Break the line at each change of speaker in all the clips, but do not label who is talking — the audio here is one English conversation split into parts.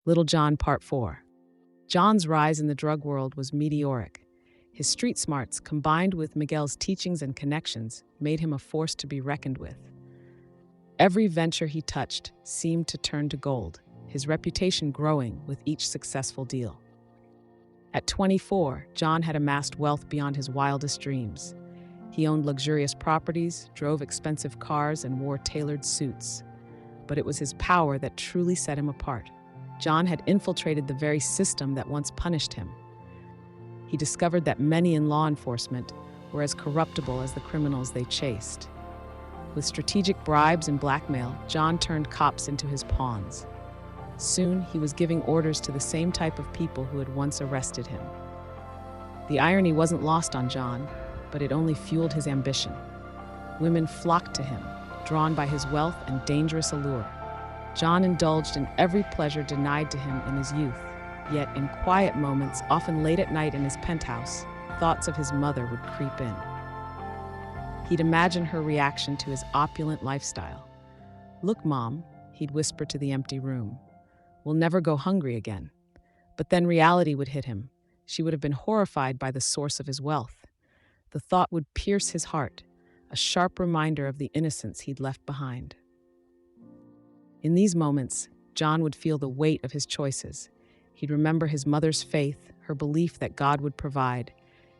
Little John Part 4. John's rise in the drug world was meteoric. His street smarts, combined with Miguel's teachings and connections, made him a force to be reckoned with. Every venture he touched seemed to turn to gold, his reputation growing with each successful deal. At 24, John had amassed wealth beyond his wildest dreams. He owned luxurious properties, drove expensive cars, and wore tailored suits. But it was his power that truly set him apart. John had infiltrated the very system that once punished him. He discovered that many in law enforcement were as corruptible as the criminals they chased. With strategic bribes and blackmail, John turned cops into his pawns. Soon, he was giving orders to the same type of people who had once arrested him. The irony wasn't lost on John, but it only fueled his ambition. Women flocked to him, drawn by his wealth and dangerous allure. John indulged in every pleasure denied to him in his youth, yet in quiet moments, often late at night in his penthouse, thoughts of his mother would creep in. He'd imagine her reaction to his opulent lifestyle. "Look, Mom," he'd whisper to the empty room. "We'll never go hungry again." But then reality would hit him. She would have been horrified by the source of his wealth. The thought would pierce his heart, a sharp reminder of the innocence he'd left behind. In these moments, John would feel the weight of his choices. He'd remember his mother's faith, her belief that God would provide.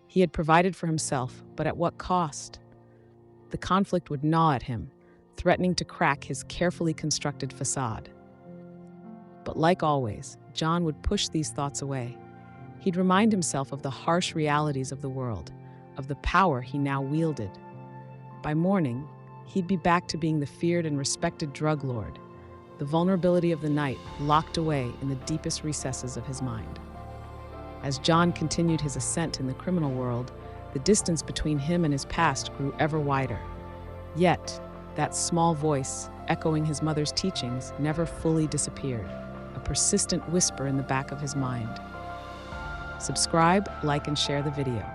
He had provided for himself, but at what cost? The conflict would gnaw at him, threatening to crack his carefully constructed facade. But like always, John would push these thoughts away. He'd remind himself of the harsh realities of the world, of the power he now wielded. By morning, he'd be back to being the feared and respected drug lord, the vulnerability of the night locked away in the deepest recesses of his mind. As John continued his ascent in the criminal world, the distance between him and his past grew ever wider. Yet, that small voice, echoing his mother's teachings, never fully disappeared, a persistent whisper in the back of his mind. Subscribe, like, and share the video.